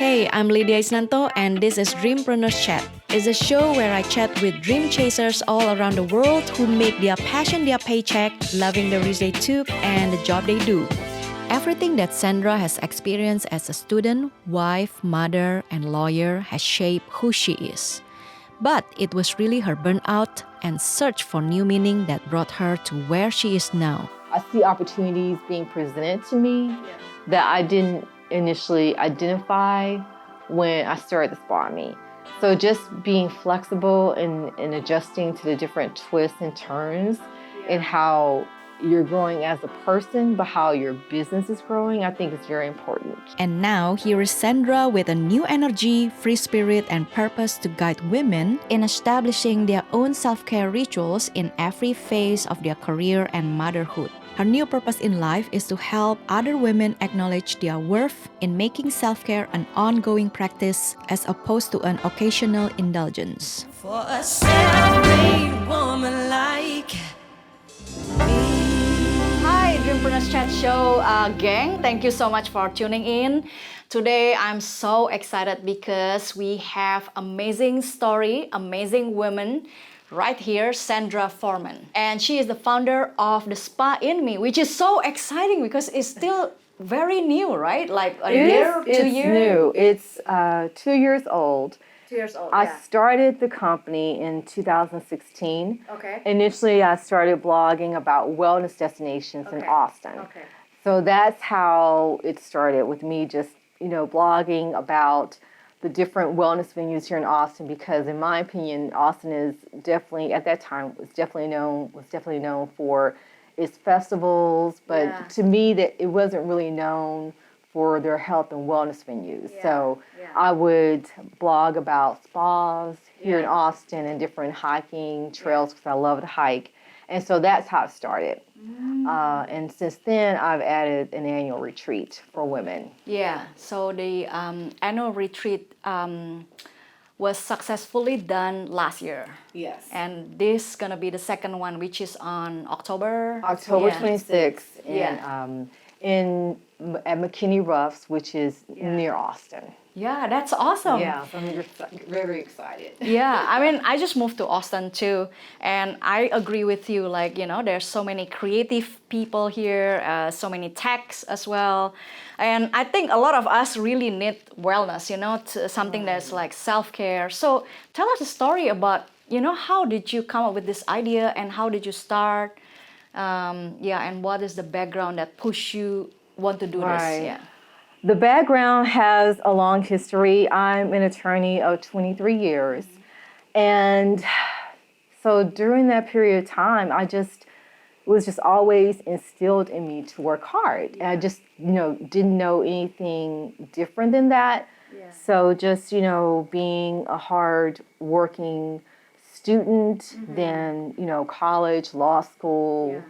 Hey, I'm Lydia Isnanto, and this is Dreampreneurs Chat. It's a show where I chat with dream chasers all around the world who make their passion their paycheck, loving the risk they took, and the job they do. Everything that Sandra has experienced as a student, wife, mother, and lawyer has shaped who she is. But it was really her burnout and search for new meaning that brought her to where she is now. I see opportunities being presented to me that I didn't initially identify when I started the Spa Me. So just being flexible and adjusting to the different twists and turns in how you're growing as a person, but how your business is growing, I think is very important. And now, here is Sandra with a new energy, free spirit, and purpose to guide women in establishing their own self-care rituals in every phase of their career and motherhood. Her new purpose in life is to help other women acknowledge their worth in making self-care an ongoing practice as opposed to an occasional indulgence. For a self-made woman like me. Hi, Dreampreneurs Chat Show gang. Thank you so much for tuning in. Today, I'm so excited because we have amazing story, amazing women right here, Sandra Foreman. And she is the founder of the Spa in Me, which is so exciting because it's still very new, right? Like a year, 2 It's years? new. It's 2 years old. 2 years old, I started the company in 2016. Okay. Initially, I started blogging about wellness destinations in Austin. Okay. So that's how it started with me just, blogging about the different wellness venues here in Austin, because in my opinion, Austin is definitely, at that time, was definitely known for its festivals, but to me that it wasn't really known for their health and wellness venues. So I would blog about spas here in Austin and different hiking trails because I love to hike. And so that's how it started. And since then, I've added an annual retreat for women. Yeah, so the annual retreat was successfully done last year. Yes. And this is gonna be the second one, which is on October. October Yeah. 26th at McKinney Ruffs, which is near Austin. Yeah, that's awesome. Yeah, so I'm very excited. Yeah, I mean, I just moved to Austin too, and I agree with you. Like, there's so many creative people here, so many techs as well, and I think a lot of us really need wellness. Something that's like self-care. So, tell us a story about, how did you come up with this idea, and how did you start? And what is the background that pushed you want to do Right. this? Yeah. The background has a long history. I'm an attorney of 23 years. And so during that period of time, it was just always instilled in me to work hard. And I just, didn't know anything different than that. Yeah. So just, being a hard working student, then, college, law school. Yeah.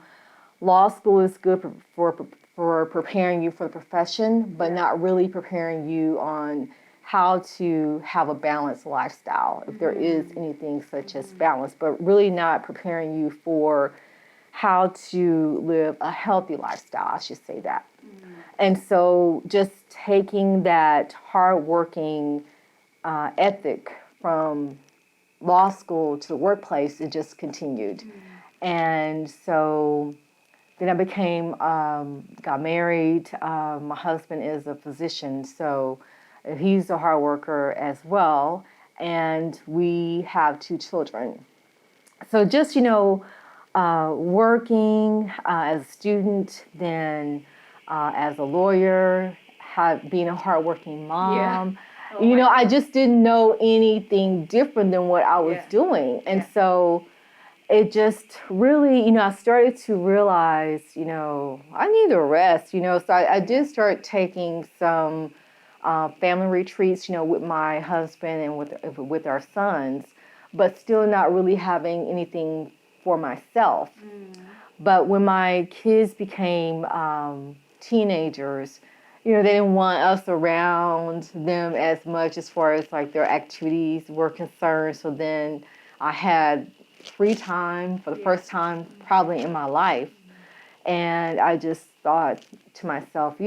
Law school is good for preparing you for the profession, but not really preparing you on how to have a balanced lifestyle, if there is anything such as balance, but really not preparing you for how to live a healthy lifestyle, I should say that. And so just taking that hardworking ethic from law school to the workplace, it just continued. And so then I got married. My husband is a physician, so he's a hard worker as well. And we have 2 children. So just, working as a student, then as a lawyer, being a hardworking mom. Yeah. I just didn't know anything different than what I was doing. And so it just really, I started to realize, I need a rest, so I did start taking some family retreats, with my husband and with our sons, but still not really having anything for myself. But when my kids became teenagers, they didn't want us around them as much as far as like their activities were concerned. So then I had free time for the first time probably in my life. And I just thought to myself,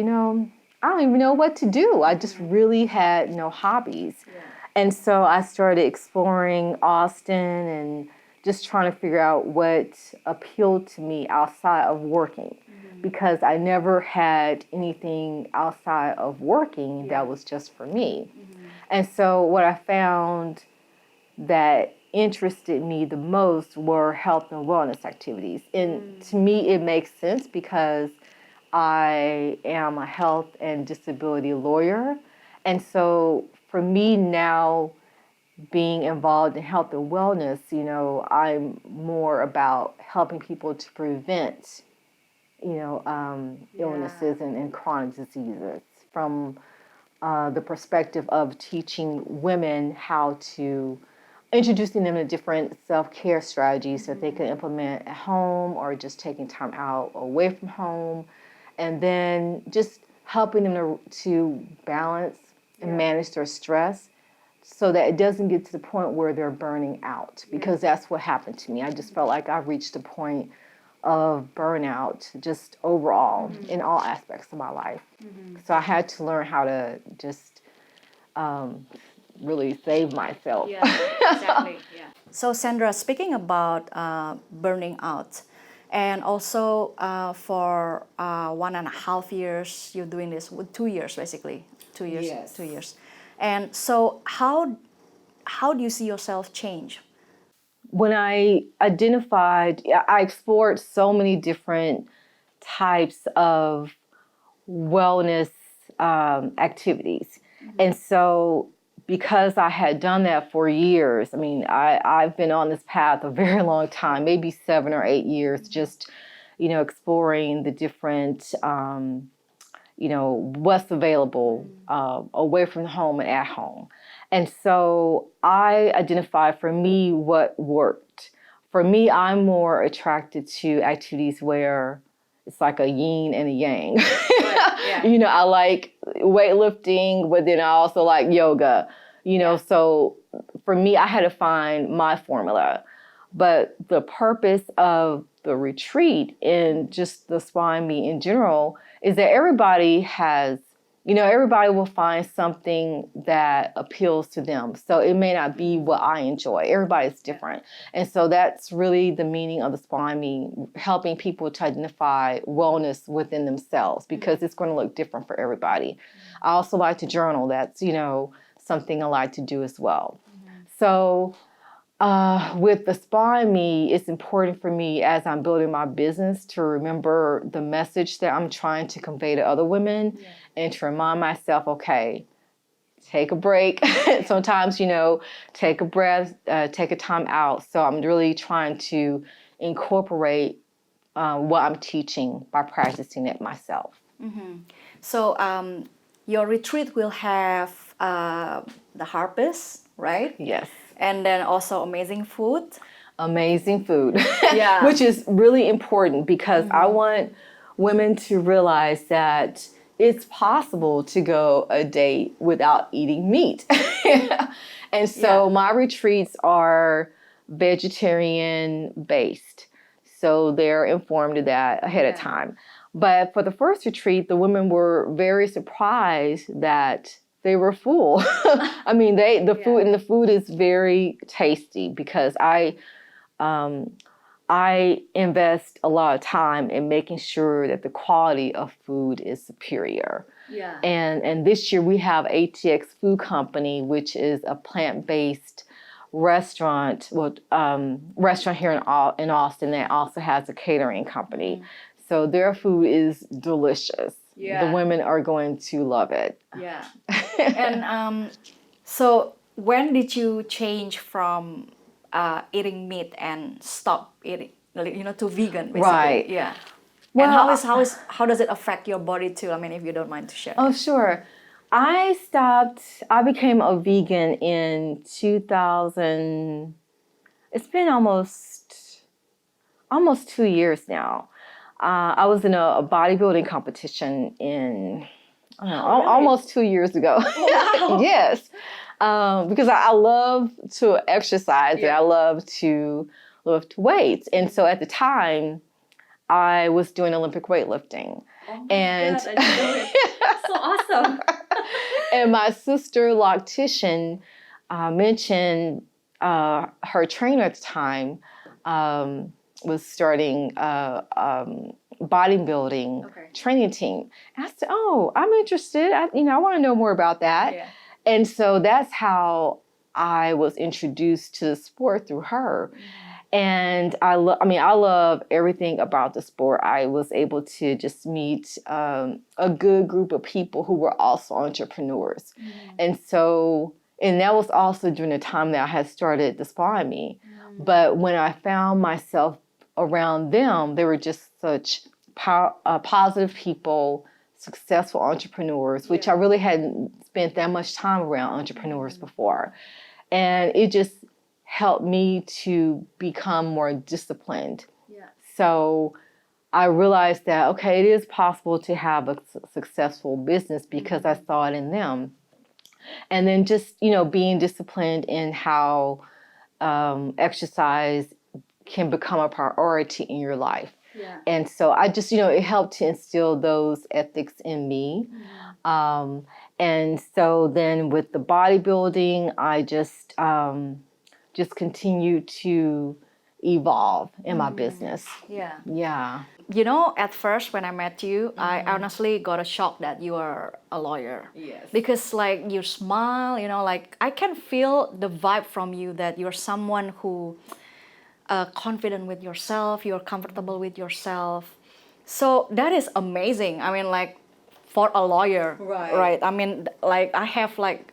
I don't even know what to do. I just really had no hobbies. Yeah. And so I started exploring Austin and just trying to figure out what appealed to me outside of working, because I never had anything outside of working that was just for me. And so what I found that interested me the most were health and wellness activities. And to me, it makes sense because I am a health and disability lawyer. And so for me now, being involved in health and wellness, you know, I'm more about helping people to prevent, you know, illnesses and chronic diseases from the perspective of teaching women how to, introducing them to different self-care strategies that they can implement at home or just taking time out away from home, and then just helping them to balance and manage their stress so that it doesn't get to the point where they're burning out, because that's what happened to me. I just felt like I reached a point of burnout just overall in all aspects of my life. So I had to learn how to just really save myself. Yeah, exactly. Yeah. So Sandra, speaking about burning out, and also for 1.5 years, you're doing this with 2 years basically, 2 years, Yes. 2 years. And so how do you see yourself change? When I identified, I explored so many different types of wellness activities. And so because I had done that for years, I mean, I've been on this path a very long time, maybe 7 or 8 years, just, you know, exploring the different, you know, what's available away from home and at home. And so I identified for me what worked. For me, I'm more attracted to activities where it's like a yin and a yang. Right, yeah. You know, I like weightlifting, but then I also like yoga, you know, so for me, I had to find my formula. But the purpose of the retreat and just the Spine Me in general is that everybody has, you know, everybody will find something that appeals to them. So it may not be what I enjoy. Everybody's different. And so that's really the meaning of the Spine Me, helping people to identify wellness within themselves, because it's going to look different for everybody. I also like to journal. That's, you know, something I like to do as well. So with the Spine Me, it's important for me as I'm building my business to remember the message that I'm trying to convey to other women, and to remind myself, okay, take a break. Sometimes, you know, take a breath, take a time out. So I'm really trying to incorporate what I'm teaching by practicing it myself. So your retreat will have the harvest, right? Yes. And then also amazing food. Amazing food. Yeah. Which is really important, because I want women to realize that it's possible to go a day without eating meat. And so my retreats are vegetarian based. So they're informed of that ahead of time. But for the first retreat, the women were very surprised that they were full. I mean, the food is very tasty, because I invest a lot of time in making sure that the quality of food is superior. Yeah. And this year we have ATX Food Company, which is a plant-based restaurant, restaurant here in Austin that also has a catering company. So their food is delicious. Yeah. The women are going to love it. Yeah. And so when did you change from eating meat and stop eating, you know, to vegan, basically? Right. Yeah. Well, and how does it affect your body too? I mean, if you don't mind to share. Oh, sure. I became a vegan in 2000. It's been almost 2 years now. I was in a bodybuilding competition in almost 2 years ago. Wow. Yes. Because I love to exercise and I love to lift weights. And so at the time, I was doing Olympic weightlifting. and God, I didn't know it. So awesome. and my sister loctician mentioned her trainer at the time was starting bodybuilding training team. And I said, "Oh, I'm interested. I want to know more about that." Yeah. And so that's how I was introduced to the sport through her. And I love everything about the sport. I was able to just meet a good group of people who were also entrepreneurs. And so, and that was also during the time that I had started the Spa in Me. But when I found myself around them, they were just such positive people, successful entrepreneurs, which I really hadn't spent that much time around entrepreneurs before. And it just helped me to become more disciplined. Yeah. So I realized that, okay, it is possible to have a successful business because I saw it in them. And then just, being disciplined in how exercise can become a priority in your life. Yeah. And so I just, it helped to instill those ethics in me. And so then with the bodybuilding, I just continued to evolve in my business. Yeah. Yeah. At first when I met you, I honestly got a shock that you are a lawyer. Yes. Because like your smile, like I can feel the vibe from you that you're someone who confident with yourself, you're comfortable with yourself. So that is amazing. I mean, like for a lawyer, Right. I mean, like I have like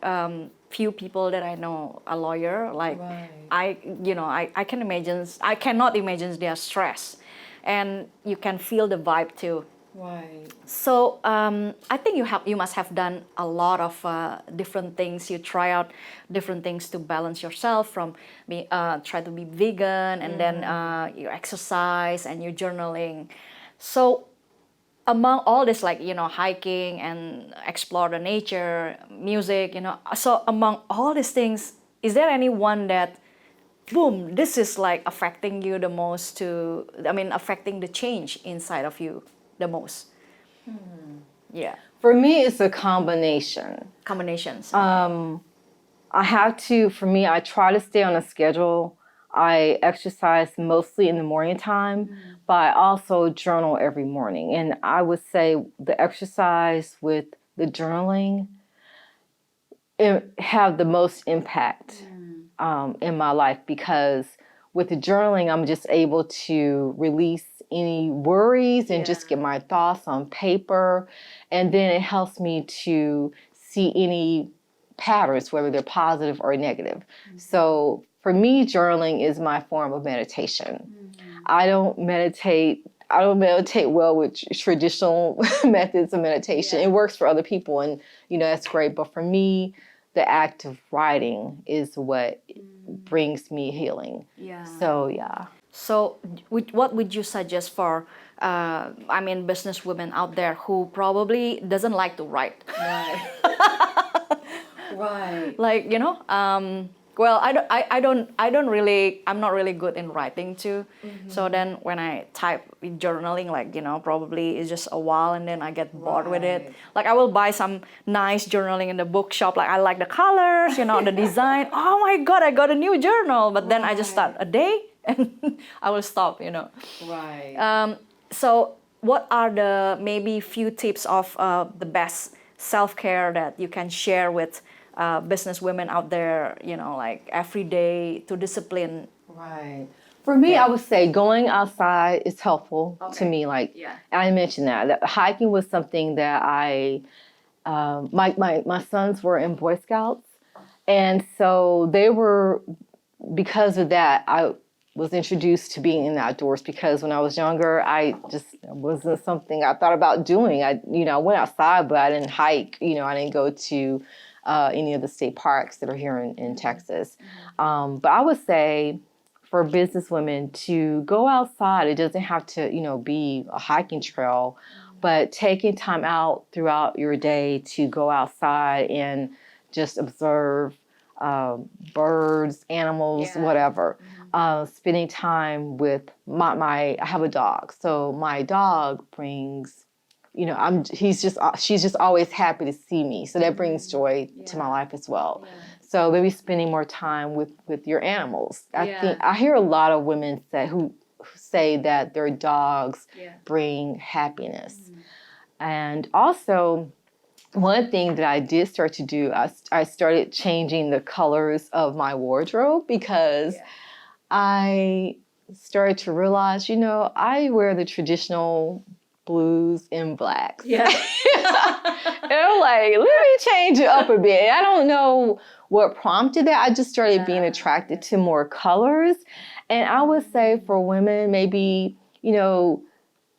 few people that I know a lawyer. Like I can imagine, I cannot imagine their stress, and you can feel the vibe too. Right. So I think you must have done a lot of different things. You try out different things to balance yourself from try to be vegan, and then you exercise and you journaling. So among all this, like hiking and explore the nature, music, so among all these things, is there any one that boom, this is like affecting you the most affecting the change inside of you the most? Yeah. For me, it's a combination. Combinations. I try to stay on a schedule. I exercise mostly in the morning time, but I also journal every morning. And I would say the exercise with the journaling have the most impact in my life, because with the journaling, I'm just able to release any worries and just get my thoughts on paper. And then it helps me to see any patterns, whether they're positive or negative. So for me, journaling is my form of meditation. I don't meditate well with traditional methods of meditation. It works for other people, and that's great. But for me, the act of writing is what brings me healing. Yeah. So yeah. So what would you suggest for business women out there who probably doesn't like to write? Right. Right. Like well, I'm not really good in writing too. So then when I type in journaling, like probably it's just a while, and then I get bored with it. Like I will buy some nice journaling in the bookshop, like I like the colors, the design. Oh my God, I got a new journal, but then I just start a day and I will stop. Right. So what are the maybe few tips of the best self-care that you can share with business women out there, like every day to discipline? Right. For me, I would say going outside is helpful to me. Like I mentioned that hiking was something that my sons were in Boy Scouts, and so because of that, I was introduced to being in the outdoors, because when I was younger, it wasn't something I thought about doing. I went outside, but I didn't hike. I didn't go to any of the state parks that are here in Texas. But I would say for business women to go outside, it doesn't have to, be a hiking trail, but taking time out throughout your day to go outside and just observe birds, animals, whatever. Spending time with I have a dog. So my dog brings she's just always happy to see me. So that brings joy to my life as well. Yeah. So maybe spending more time with your animals. I Yeah. think I hear a lot of women who say that their dogs bring happiness. And also, one thing that I did start to do, I started changing the colors of my wardrobe because I started to realize, I wear the traditional blues and blacks. Yeah. And I'm like, let me change it up a bit. I don't know what prompted that. I just started being attracted to more colors. And I would say for women, maybe,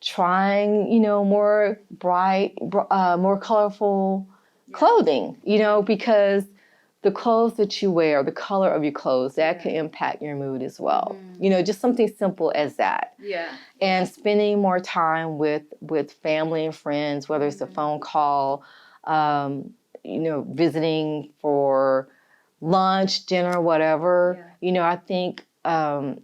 trying, more bright, more colorful clothing, because the clothes that you wear, the color of your clothes, that can impact your mood as well. Just something simple as that. Yeah. And spending more time with family and friends, whether it's a phone call, visiting for lunch, dinner, whatever. I think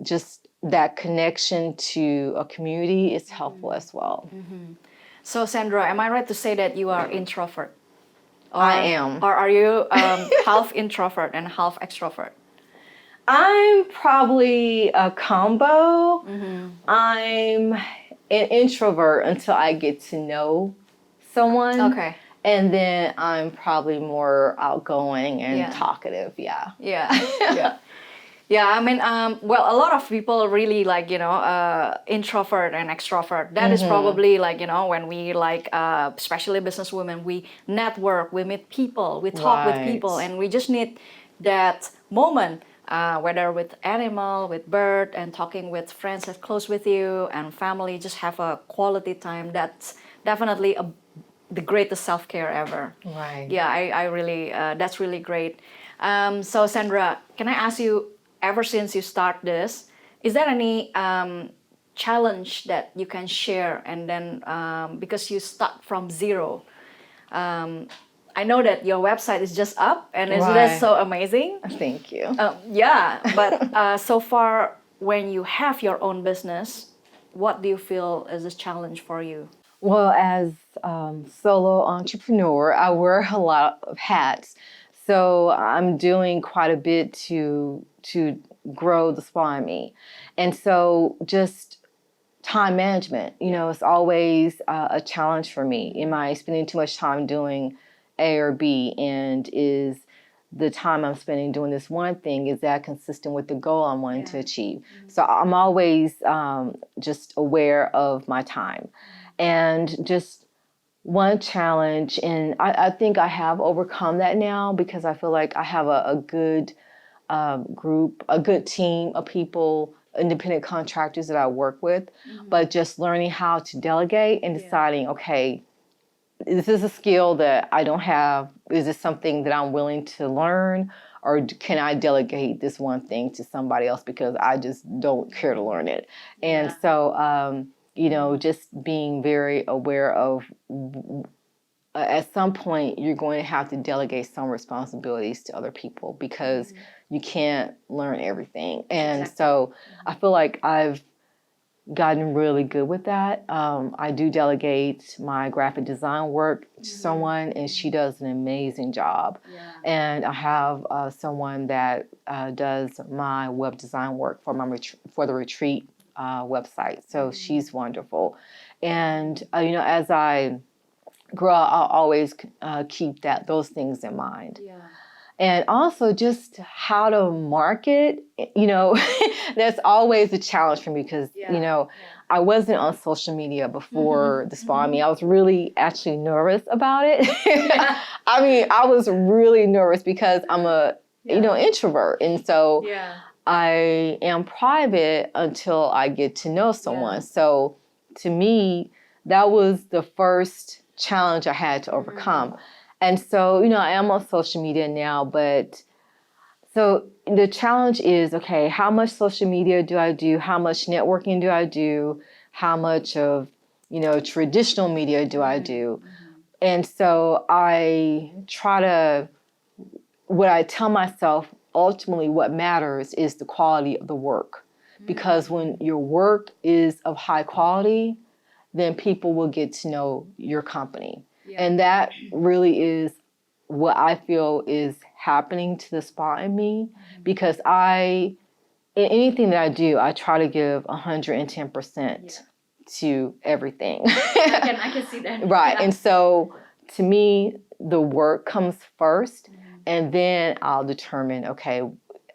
just that connection to a community is helpful as well. So Sandra, am I right to say that you are introvert? I am. Or are you half introvert and half extrovert? I'm probably a combo. I'm an introvert until I get to know someone. Okay. And then I'm probably more outgoing and talkative. Yeah. Yeah. Yeah, I mean, well, a lot of people really like, introvert and extrovert. That is probably like, when we like, especially businesswomen, we network, we meet people, we talk with people, and we just need that moment, whether with animal, with bird, and talking with friends that's close with you, and family, just have a quality time. That's definitely the greatest self-care ever. Right. Yeah, I really, that's really great. So Sandra, can I ask you, ever since you start this, is there any challenge that you can share? And then because you start from zero, I know that your website is just up and that's so amazing. Thank you. Yeah, but so far when you have your own business, what do you feel is a challenge for you? Well, as solo entrepreneur, I wear a lot of hats. So I'm doing quite a bit to grow the spa in me. And so just time management, it's always a challenge for me. Am I spending too much time doing A or B? And is the time I'm spending doing this one thing, is that consistent with the goal I'm wanting to achieve? So I'm always just aware of my time. And just one challenge, and I think I have overcome that now because I feel like I have a good group, a good team of people, independent contractors that I work with, but just learning how to delegate and deciding, okay, this is a skill that I don't have. Is this something that I'm willing to learn? Or can I delegate this one thing to somebody else because I just don't care to learn it? And so, just being very aware of at some point you're going to have to delegate some responsibilities to other people because you can't learn everything. And so I feel like I've gotten really good with that. I do delegate my graphic design work to someone, and she does an amazing job. And I have someone that does my web design work for for the retreat website. So she's wonderful. And as I grow, I'll always keep those things in mind. And also just how to market, that's always a challenge for me because, I wasn't on social media before the spa. I mean, I was really actually nervous about it. I mean, I was really nervous because I'm a, introvert. And so I am private until I get to know someone. So to me, that was the first challenge I had to overcome. And so, I am on social media now, but so the challenge is, okay, how much social media do I do? How much networking do I do? How much of, traditional media do I do? And so I what I tell myself, ultimately what matters is the quality of the work. Because when your work is of high quality, then people will get to know your company. And that really is what I feel is happening to the spa in me, because in anything that I do, I try to give 110% to everything. I can see that. Right. Yeah. And so to me, the work comes first, and then I'll determine,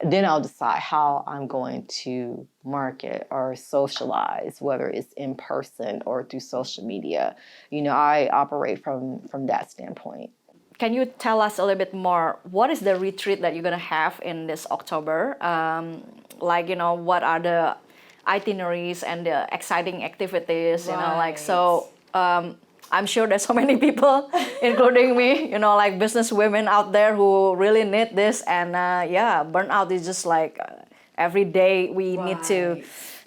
then I'll decide how I'm going to market or socialize, whether it's in person or through social media. I operate from that standpoint. Can you tell us a little bit more? What is the retreat that you're gonna have in this October? What are the itineraries and the exciting activities? I'm sure there's so many people, including me, business women out there who really need this. And burnout is just every day we need to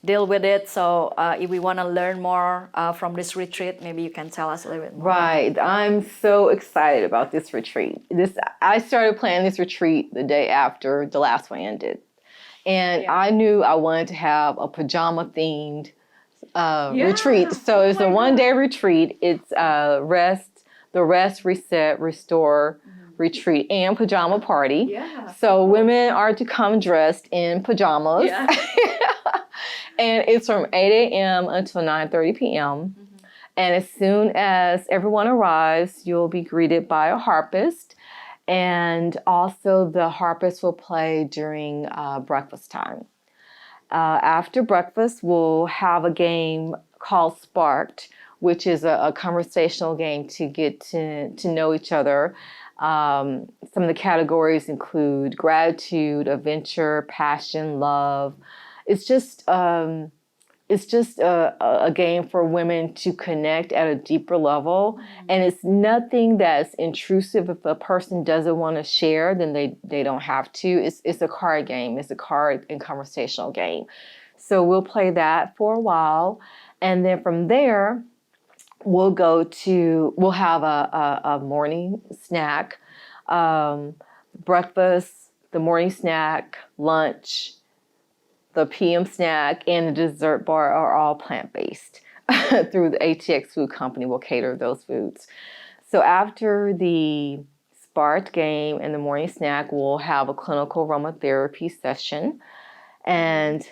deal with it. So if we want to learn more from this retreat, maybe you can tell us a little bit more. Right. I'm so excited about this retreat. I started planning this retreat the day after the last one ended. And I knew I wanted to have a pajama-themed retreat. So it's a one-day retreat. It's the rest, reset, restore retreat and pajama party. Yeah. So women are to come dressed in pajamas. Yeah. And it's from 8 a.m. until 9:30 p.m. And as soon as everyone arrives, you'll be greeted by a harpist. And also the harpist will play during breakfast time. After breakfast, we'll have a game called Sparked, which is a conversational game to get to know each other. Some of the categories include gratitude, adventure, passion, love. It's just a game for women to connect at a deeper level. And it's nothing that's intrusive. If a person doesn't want to share, then they don't have to. It's a card game. It's a card and conversational game. So we'll play that for a while. And then from there, we'll have a morning snack, breakfast, the morning snack, lunch, the PM snack, and the dessert bar are all plant-based. Through the ATX Food Company will cater those foods. So after the Sparked game and the morning snack, we'll have a clinical aromatherapy session. And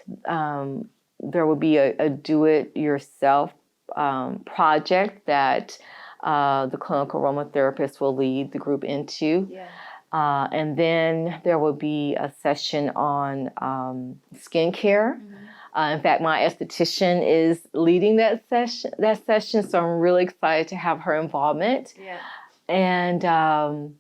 there will be a do-it-yourself project that the clinical aromatherapist will lead the group into. Yeah. And then there will be a session on skincare. In fact, my esthetician is leading that session, so I'm really excited to have her involvement. Yeah. And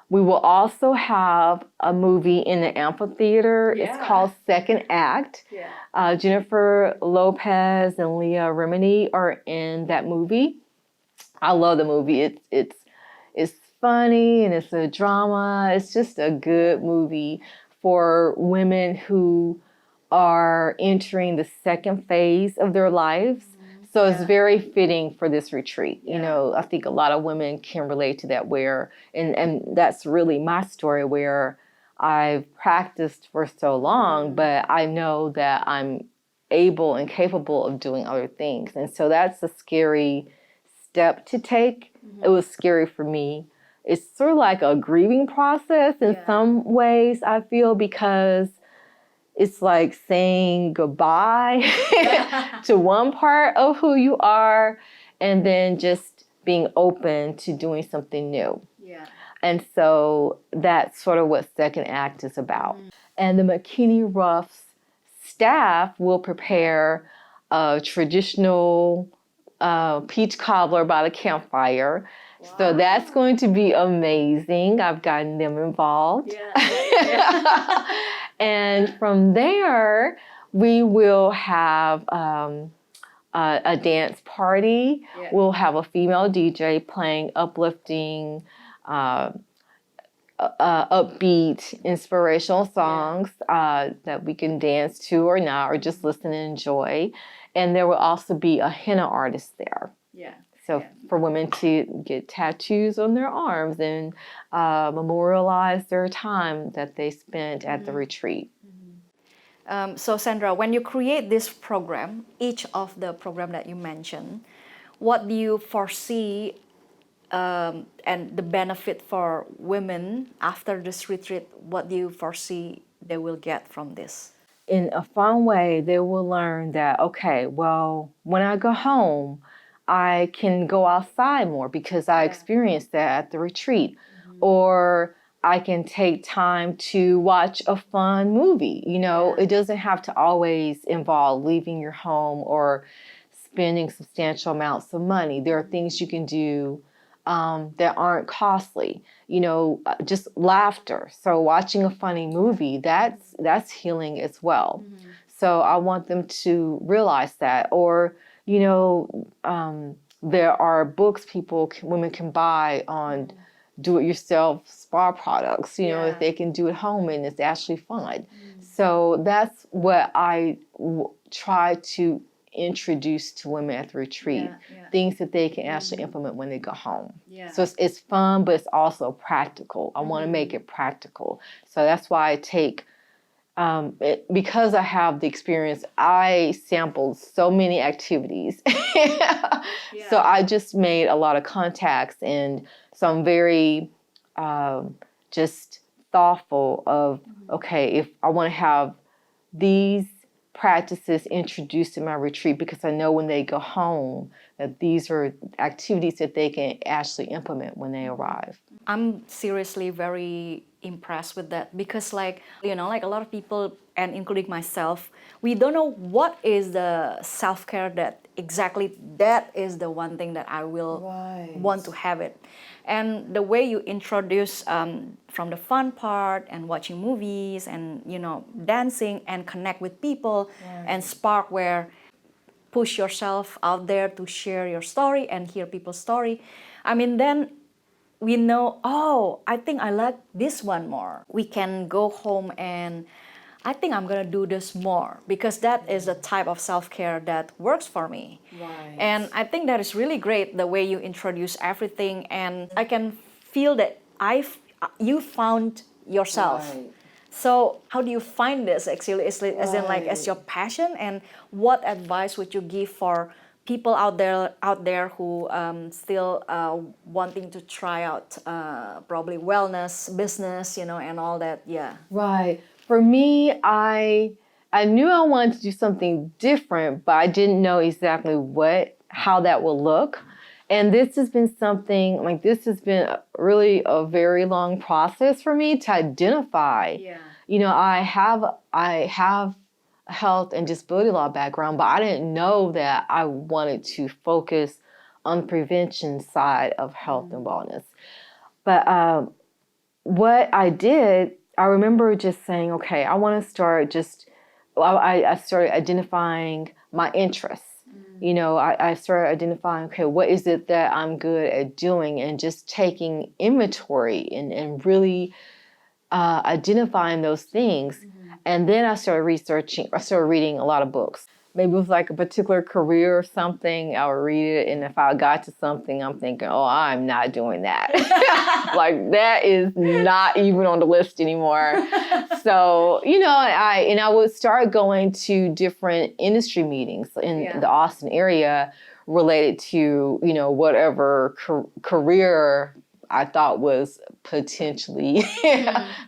we will also have a movie in the amphitheater. Yeah. It's called Second Act. Yeah. Jennifer Lopez and Leah Remini are in that movie. I love the movie. It's funny and it's a drama. It's just a good movie for women who are entering the second phase of their lives. So it's very fitting for this retreat. Yeah. I think a lot of women can relate to that and that's really my story, where I've practiced for so long, but I know that I'm able and capable of doing other things. And so that's a scary step to take. It was scary for me. It's sort of like a grieving process in some ways, I feel, because it's like saying goodbye to one part of who you are and then just being open to doing something new. Yeah. And so that's sort of what Second Act is about. And the McKinney Ruff's staff will prepare a traditional peach cobbler by the campfire. Wow. So that's going to be amazing. I've gotten them involved. Yeah. And from there, we will have a dance party. Yeah. We'll have a female DJ playing uplifting, upbeat, inspirational songs that we can dance to or not, or just listen and enjoy. And there will also be a henna artist there. Yeah. So for women to get tattoos on their arms and memorialize their time that they spent at the retreat. So Sandra, when you create this program, each of the program that you mentioned, what do you foresee and the benefit for women after this retreat? What do you foresee they will get from this? In a fun way, they will learn that, okay, well, when I go home, I can go outside more because I experienced that at the retreat. Or I can take time to watch a fun movie. You know, it doesn't have to always involve leaving your home or spending substantial amounts of money. There are things you can do that aren't costly. You know, just laughter. So watching a funny movie, that's healing as well. So I want them to realize that. Or, you know, there are books women can buy on do-it-yourself spa products, you know, if they can do at home and it's actually fun. So that's what I try to introduce to women at the retreat, things that they can actually implement when they go home. So it's fun, but it's also practical. I want to make it practical. So that's why I take, because I have the experience, I sampled so many activities. So I just made a lot of contacts, and so I'm very just thoughtful of, okay, if I want to have these practices introduced in my retreat, because I know when they go home that these are activities that they can actually implement when they arrive. I'm seriously very impressed with that because, like, you know, like a lot of people, and including myself, we don't know what is the self-care that exactly that is the one thing that I will want to have it. And the way you introduce from the fun part and watching movies and, you know, dancing and connect with people and spark where push yourself out there to share your story and hear people's story. I mean, then we know, oh, I think I like this one more. We can go home and I think I'm gonna do this more because that is the type of self-care that works for me. And I think that is really great the way you introduce everything, and I can feel that you found yourself. So how do you find this actually? As in like as your passion, and what advice would you give for people out there who still wanting to try out probably wellness business, you know, and all that? Right. For me, I knew I wanted to do something different, but I didn't know exactly how that will look. And this has been something, like, this has been really a very long process for me to identify. You know, I have a health and disability law background, but I didn't know that I wanted to focus on the prevention side of health and wellness. But what I did, I remember just saying, okay, I want to start I started identifying my interests. You know, I started identifying, okay, what is it that I'm good at doing, and just taking inventory and really identifying those things. And then I started reading a lot of books. Maybe it was like a particular career or something, I would read it, and if I got to something, I'm thinking, oh, I'm not doing that. Like, that is not even on the list anymore. So, you know, I would start going to different industry meetings in the Austin area related to, you know, whatever career I thought was potentially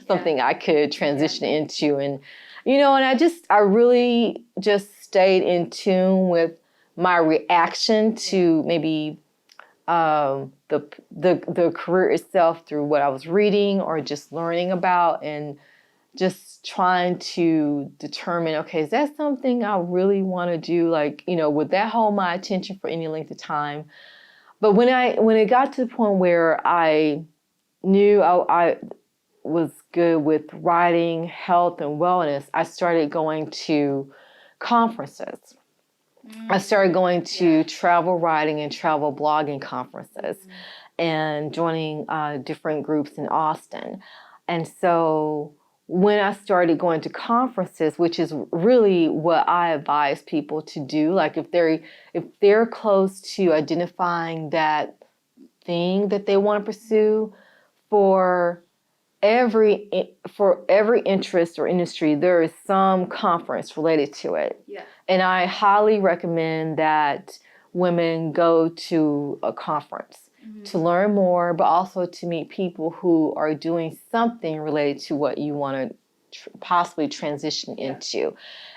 something I could transition into. And, you know, and I really just stayed in tune with my reaction to maybe the career itself through what I was reading or just learning about, and just trying to determine, okay, is that something I really want to do? Like, you know, would that hold my attention for any length of time? But when it got to the point where I knew I was good with writing, health, and wellness, I started going to conferences. I started going to travel writing and travel blogging conferences and joining different groups in Austin. And so when I started going to conferences, which is really what I advise people to do, like if they're close to identifying that thing that they want to pursue, for every interest or industry, there is some conference related to it. And I highly recommend that women go to a conference to learn more, but also to meet people who are doing something related to what you want to possibly transition into.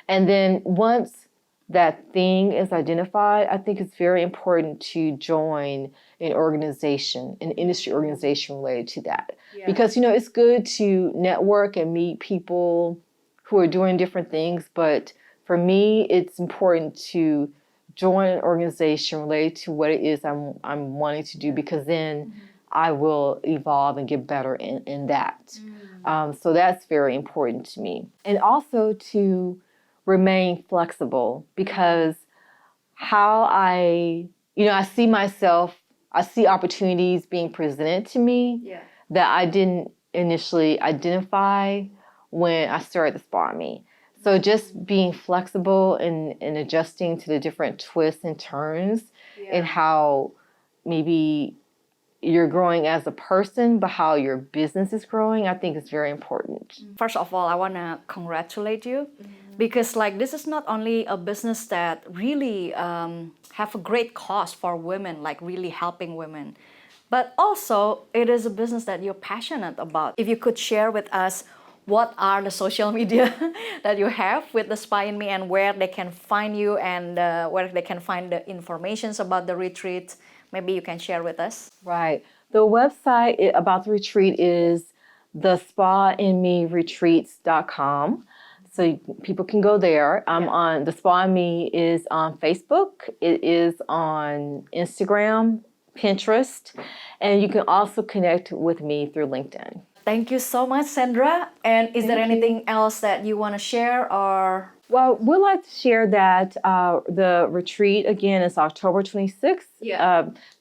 And then once that thing is identified, I think it's very important to join an organization, an industry organization related to that. Yeah. Because, it's good to network and meet people who are doing different things, but for me, it's important to join an organization related to what it is I'm wanting to do, because then I will evolve and get better in that. So that's very important to me. And also to remain flexible, because how I see opportunities being presented to me that I didn't initially identify when I started the Spa Me. So just being flexible and adjusting to the different twists and turns and how maybe you're growing as a person, but how your business is growing, I think is very important. First of all, I want to congratulate you because this is not only a business that really have a great cause for women, really helping women, but also it is a business that you're passionate about. If you could share with us what are the social media that you have with the Spa Me, and where they can find you, and where they can find the information about the retreat, maybe you can share with us. Right. The website about the retreat is thespainmeretreats.com. So people can go there. On the Spa Me is on Facebook. It is on Instagram, Pinterest, and you can also connect with me through LinkedIn. Thank you so much, Sandra. And is there anything else that you want to share, or? Well, we'd like to share that the retreat, again, is October 26th.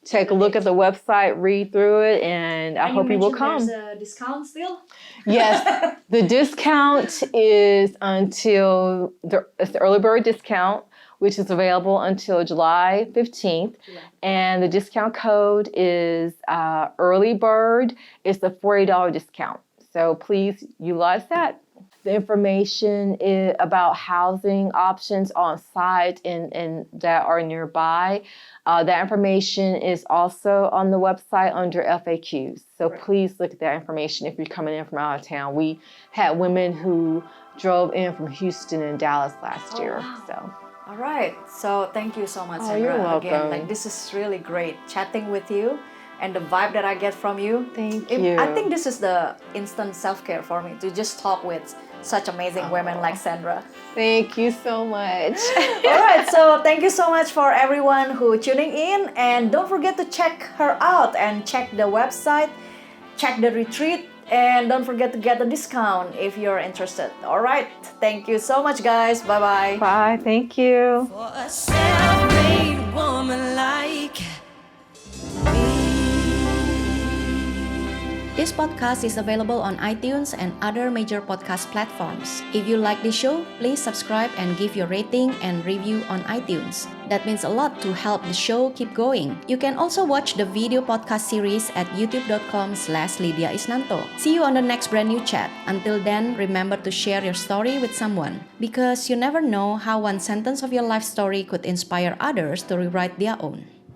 Take a look at the website, read through it, and I hope you will come. There's a discount still? Yes, the discount is until it's the early bird discount, which is available until July 15th. And the discount code is early bird. It's a $40 discount. So please utilize that. The information is about housing options on site and that are nearby. That information is also on the website under FAQs. So please look at that information if you're coming in from out of town. We had women who drove in from Houston and Dallas last year. Wow. So. All right. So thank you so much, Sandra. You're welcome. Again, this is really great chatting with you, and the vibe that I get from you. Thank you. I think this is the instant self-care for me, to just talk with such amazing women like Sandra. Thank you so much. All right, so thank you so much for everyone who tuning in, and don't forget to check her out and check the website, check the retreat, and don't forget to get the discount if you're interested. All right, thank you so much, guys. Bye-bye. Bye, thank you. For a self-made woman like me. This podcast is available on iTunes and other major podcast platforms. If you like this show, please subscribe and give your rating and review on iTunes. That means a lot to help the show keep going. You can also watch the video podcast series at youtube.com/Lydia Isnanto. See you on the next brand new chat. Until then, remember to share your story with someone, because you never know how one sentence of your life story could inspire others to rewrite their own.